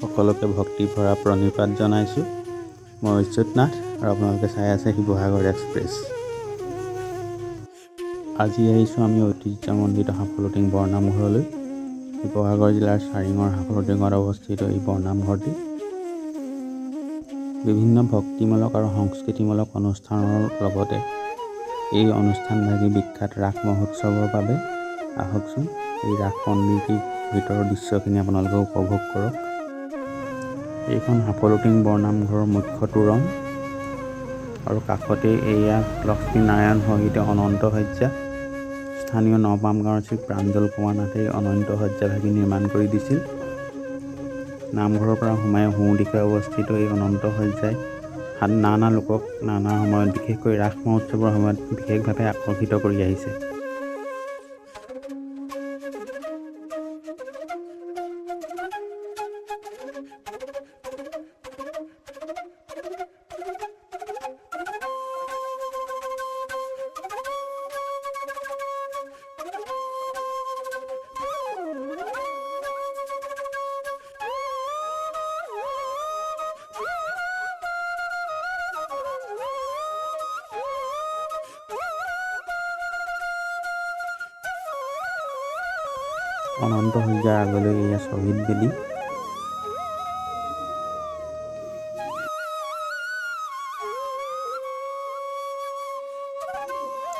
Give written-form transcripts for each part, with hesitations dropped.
সকলোকে ভক্তি ভৰা প্ৰণিপাত জনাইছোঁ। মই অচ্যুত নাথ আৰু আপোনালোকে চাই আছে শিৱসাগৰ এক্সপ্ৰেছ। আজি আহিছোঁ আমি ঐতিহ্যমণ্ডিত সাফলটিং বৰনামঘৰলৈ। শিৱসাগৰ জিলাৰ চাৰিঙৰ সাফলটিঙত অৱস্থিত এই বৰনামঘৰটি বিভিন্ন ভক্তিমূলক আৰু সংস্কৃতিমূলক অনুষ্ঠানৰ লগতে এই অনুষ্ঠানভাগী বিখ্যাত ৰাস মহোৎসৱৰ বাবে আহকচোন এই ৰাস মন্দিৰটিৰ ভিতৰৰ দৃশ্যখিনি আপোনালোকে উপভোগ কৰক। এইখন সাফলটিং বৰনামঘৰৰ মুখ্য তোৰণ আৰু কাষতে এয়া লক্ষ্মীনাৰায়ণ সহিত অনন্ত শয্যা। স্থানীয় নপাম গাঁৱৰ শ্ৰী প্ৰাঞ্জল কুমাৰ নাথে অনন্ত শয্যাভাগি নিৰ্মাণ কৰি দিছিল। নামঘৰৰ পৰা সোমাই সোঁ দিশে অৱস্থিত এই অনন্ত শয্যাই নানা লোকক নানা সময়ত বিশেষকৈ ৰাস মহোৎসৱৰ সময়ত বিশেষভাৱে আকৰ্ষিত কৰি আহিছে। অনন্ত শয্যাৰ আগলৈ এয়া শ্বহীদ বেদী।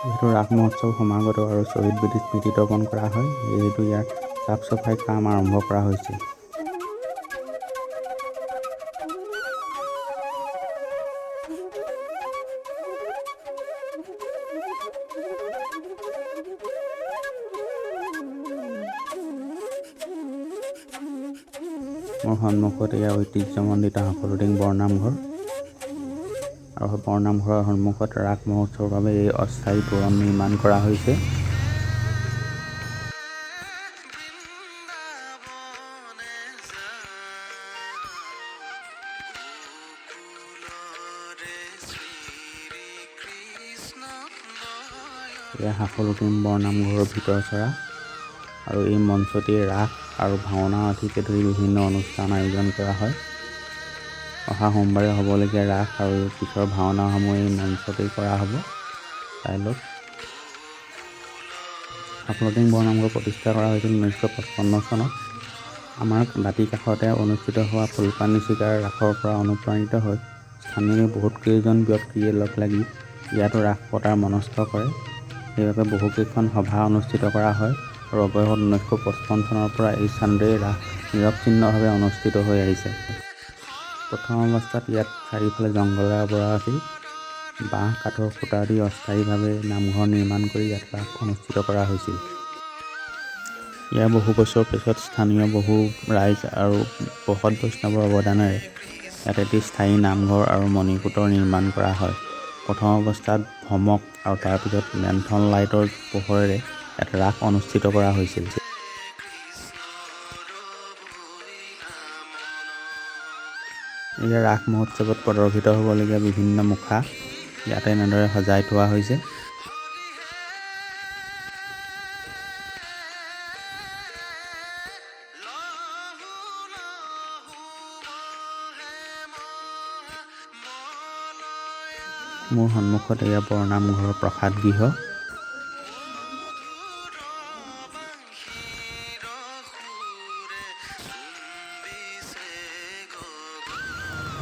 যিহেতু ৰাস মহোৎসৱ সমাগত আৰু শ্বহীদ বেদী স্মৃতি তৰ্পণ কৰা হয়, যিহেতু ইয়াৰ চাফ চাফাই কাম আৰম্ভ কৰা হৈছে। মোৰ সন্মুখত এয়া ঐতিহ্যমণ্ডিত সাফলটিং বৰনামঘৰ আৰু বৰনামঘৰৰ সন্মুখত ৰাস মহোৎসৱৰ বাবে এই অস্থায়ী তোৰণ নিৰ্মাণ কৰা হৈছে। এয়া সাফলটিং বৰনামঘৰৰ ভিতৰচৰা আৰু এই মঞ্চটি ৰাস আৰু ভাওনা আদিকে ধৰি বিভিন্ন অনুষ্ঠান আয়োজন কৰা হয়। অহা সোমবাৰে হ'বলগীয়া ৰাস আৰু পিছৰ ভাওনাসমূহ এই মঞ্চতেই কৰা হ'ব। চাই লওক। সাফলটিং বৰনামঘৰ প্ৰতিষ্ঠা কৰা হৈছিল 1955 চনত। আমাৰ দাঁতি কাষতে অনুষ্ঠিত হোৱা ফুলপানী চিকাৰ ৰাসৰ পৰা অনুপ্ৰাণিত হৈ স্থানীয় বহুতকেইজন ব্যক্তিয়ে লগ লাগি ইয়াতো ৰাস পতাৰ মনস্থ কৰে। সেইবাবে বহুকেইখন সভা অনুষ্ঠিত কৰা হয় আৰু অৱশেষত 1955 চনৰ পৰা এই চান্দেই ৰাস নিৰৱচ্ছিন্নভাৱে অনুষ্ঠিত হৈ আহিছে। প্ৰথম অৱস্থাত ইয়াত চাৰিওফালে জংঘলেৰে আৱৰা আছিল। বাঁহ কাঠৰ খুঁটা দি অস্থায়ীভাৱে নামঘৰ নিৰ্মাণ কৰি ইয়াত ৰাস অনুষ্ঠিত কৰা হৈছিল। ইয়াৰ বহু বছৰ পিছত স্থানীয় বহু ৰাইজ আৰু ভকত বৈষ্ণৱৰ অৱদানেৰে ইয়াত এটি স্থায়ী নামঘৰ আৰু মণিকূটৰ নিৰ্মাণ কৰা হয়। প্ৰথম অৱস্থাত ভমক আৰু তাৰপিছত লেণ্ঠন লাইটৰ পোহৰেৰে ইয়াত ৰাস অনুষ্ঠিত কৰা হৈছিল। ইয়াৰ ৰাস মহোৎসৱত প্ৰদৰ্শিত হ'বলগীয়া বিভিন্ন মুখা ইয়াতে এনেদৰে সজাই থোৱা হৈছে। মোৰ সন্মুখত এয়া বৰনামঘৰৰ প্ৰসাদ গৃহ।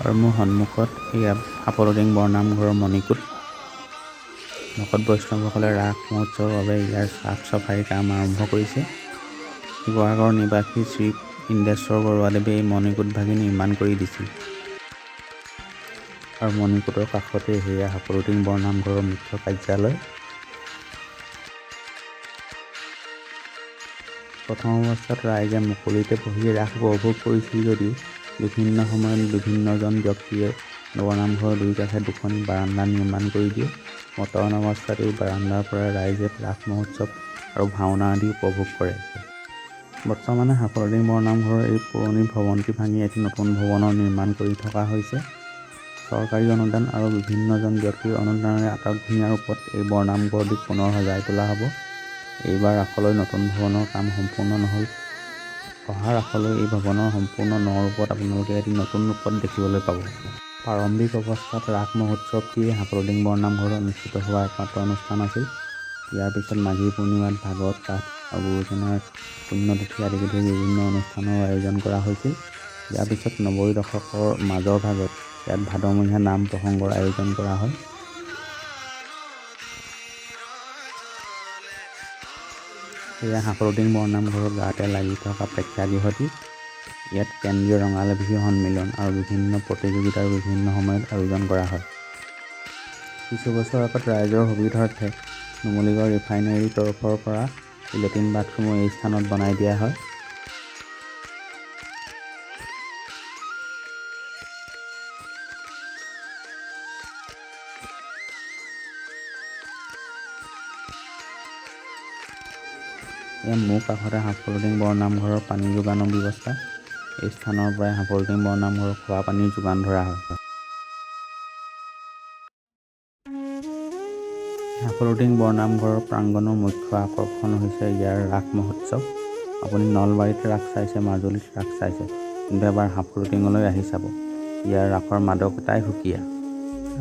আৰু মোৰ সন্মুখত এয়া সাফলটিং বৰনামঘৰৰ মণিকূট। ভকত বৈষ্ণৱসকলে ৰাস মহোৎসৱৰ বাবে ইয়াৰ চাফ চাফাই কাম আৰম্ভ কৰিছে। শিৱসাগৰ নিবাসী শ্ৰী ইন্দ্ৰেশ্বৰ বৰুৱাদেৱে এই মণিকূট ভাগি নিৰ্মাণ কৰি দিছিল। আৰু মণিকূটৰ কাষতে সেয়া সাফলটিং বৰনামঘৰৰ মুখ্য কাৰ্যালয়। প্ৰথম অৱস্থাত ৰাইজে মুকলিতে বহি ৰাস উপভোগ কৰিছিল যদিও বিভিন্ন সময়ত বিভিন্নজন ব্যক্তিয়ে বৰনামঘৰৰ দুই কাষে দুখনি বাৰাণ্ডা নিৰ্মাণ কৰি দিয়ে। বৰ্তমান অৱস্থাত এই বাৰাণ্ডাৰ পৰা ৰাইজে ৰাস মহোৎসৱ আৰু ভাওনা আদি উপভোগ কৰে। বৰ্তমানে সাফলটিং বৰনামঘৰৰ এই পুৰণি ভৱনটি ভাঙি এটি নতুন ভৱনৰ নিৰ্মাণ কৰি থকা হৈছে। চৰকাৰী অনুদান আৰু বিভিন্নজন ব্যক্তিৰ অনুদানেৰে আটকধুনীয়া ৰূপত এই বৰনামঘৰটি পুনৰ সজাই তোলা হ'ব। এইবাৰ ৰাসলৈ নতুন ভৱনৰ কাম সম্পূৰ্ণ নহ'ল। অহা ৰাসলৈ এই ভৱনৰ সম্পূৰ্ণ নৰূপত আপোনালোকে এটি নতুন ৰূপত দেখিবলৈ পাব। প্ৰাৰম্ভিক অৱস্থাত ৰাস মহোৎসৱটিয়ে হাফলং বৰনামঘৰত অনুষ্ঠিত হোৱা একমাত্ৰ অনুষ্ঠান আছিল। ইয়াৰ পিছত মাঘী পূৰ্ণিমাত ভাগৱত পাঠ আৰু গুৰুজনাৰ পুণ্যতিথি আদিকে ধৰি বিভিন্ন অনুষ্ঠানৰ আয়োজন কৰা হৈছিল। ইয়াৰ পিছত ৯০ দশকৰ মাজৰ ভাগত ইয়াত ভাদমহীয়া নাম প্ৰসংগৰ আয়োজন কৰা হয়। এয়া হাফলং বৰনামঘৰৰ গাতে লাগি থকা প্ৰেক্ষাগৃহটি। ইয়াত কেন্দ্ৰীয় ৰঙালী বিহু সন্মিলন আৰু বিভিন্ন প্ৰতিযোগিতাৰ বিভিন্ন সময়ত আয়োজন কৰা হয়। কিছু বছৰ আগত ৰাইজৰ সুবিধাৰ্থে নুমলীগড় ৰিফাইনেৰীৰ তৰফৰ পৰা লেট্ৰিন বাথৰুমো এই স্থানত বনাই দিয়া হয়। এয়া মোৰ কাষতে হাফলং বৰনামঘৰৰ পানী যোগানৰ ব্যৱস্থা। এই স্থানৰ পৰাই হাফলং বৰনামঘৰৰ খোৱা পানীৰ যোগান ধৰা হয়। হাফলং বৰনামঘৰৰ প্ৰাংগণৰ মুখ্য আকৰ্ষণ হৈছে ইয়াৰ ৰাস মহোৎসৱ। আপুনি নলবাৰীত ৰাস চাইছে, মাজুলীত ৰাস চাইছে, কিন্তু এবাৰ হাফলঙলৈ আহি চাব, ইয়াৰ ৰাসৰ মাদকতাই সুকীয়া।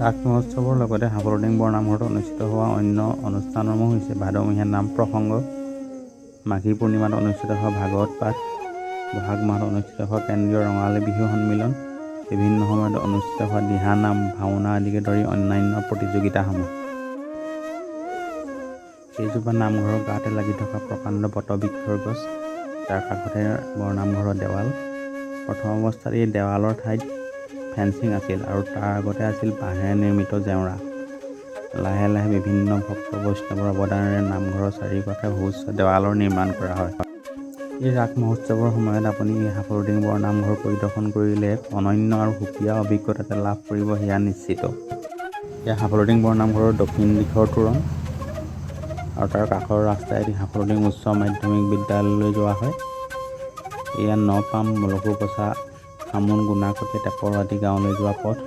ৰাস মহোৎসৱৰ লগতে হাফলং বৰনামঘৰত অনুষ্ঠিত হোৱা অন্য অনুষ্ঠানসমূহ হৈছে ভাদমহীয়া নাম প্ৰসংগ, মাঘী পূৰ্ণিমাত অনুষ্ঠিত হোৱা ভাগৱত পাঠ, বহাগ মাহত অনুষ্ঠিত হোৱা কেন্দ্ৰীয় ৰঙালী বিহু সন্মিলন, বিভিন্ন সময়ত অনুষ্ঠিত হোৱা দিহানাম, ভাওনা আদিকে ধৰি অন্যান্য প্ৰতিযোগিতাসমূহ। এইজোপা নামঘৰৰ গাতে লাগি থকা প্ৰকাণ্ড বটবৃক্ষৰ গছ, যাৰ কাষতে বৰনামঘৰৰ দেৱাল। প্ৰথম অৱস্থাত এই দেৱালৰ ঠাইত ফেন্সিং আছিল আৰু তাৰ আগতে আছিল বাঁহেৰে নিৰ্মিত জেওৰা। লাহে লাহে বিভিন্ন ভক্ত বৈষ্ণৱৰ অৱদানেৰে নামঘৰৰ চাৰিওকাষে সুউচ্চ দেৱালৰ নিৰ্মাণ কৰা হয়। এই ৰাস মহোৎসৱৰ সময়ত আপুনি এই হাফলং বৰনামঘৰ পৰিদৰ্শন কৰিলে এক অনন্য আৰু সুকীয়া অভিজ্ঞতা এটা লাভ কৰিব, সেয়া নিশ্চিত। এয়া হাফলং বৰনামঘৰৰ দক্ষিণ দিশৰ তোৰণ আৰু তাৰ কাষৰ ৰাস্তাইদি হাফলং উচ্চ মাধ্যমিক বিদ্যালয়লৈ যোৱা হয়। এয়া নপাম, লঘুপচা, খামুন, গুণাকটি, টেপৰ আদি গাঁৱলৈ যোৱা পথ।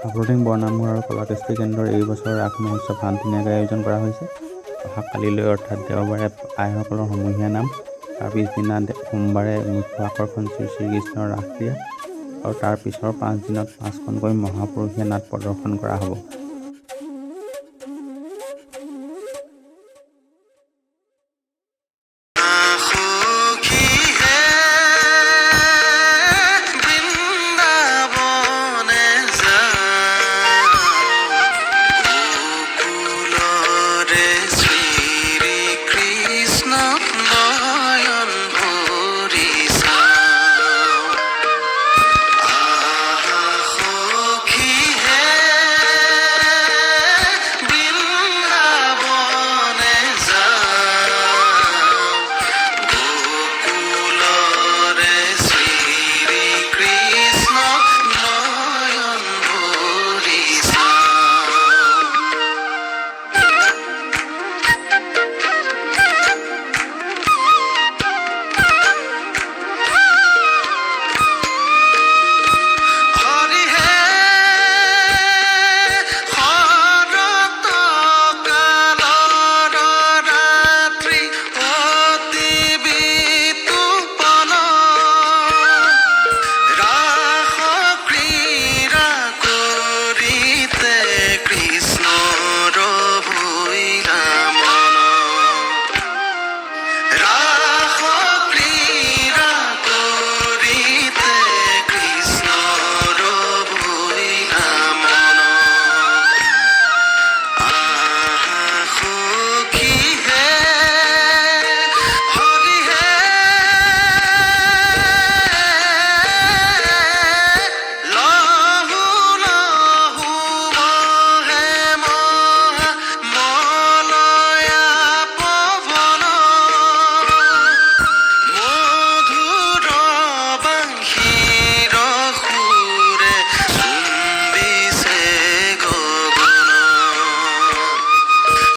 হাফলং বৰনামঘৰ আৰু কলাকৃষ্টি কেন্দ্ৰৰ এই বছৰৰ ৰাস মহোৎসৱ শান্তিনীয়াকৈ আয়োজন কৰা হৈছে। অহা কালিলৈ অৰ্থাৎ দেওবাৰে আইসকলৰ সমূহীয়া নাম, তাৰ পিছদিনা সোমবাৰে মুখ্য আকৰ্ষণ শ্ৰী শ্ৰীকৃষ্ণৰ ৰাসক্ৰিয়া আৰু তাৰ পিছৰ 5 দিনত 5খনকৈ মহাপুৰুষীয়া নাট প্ৰদৰ্শন কৰা হ'ব।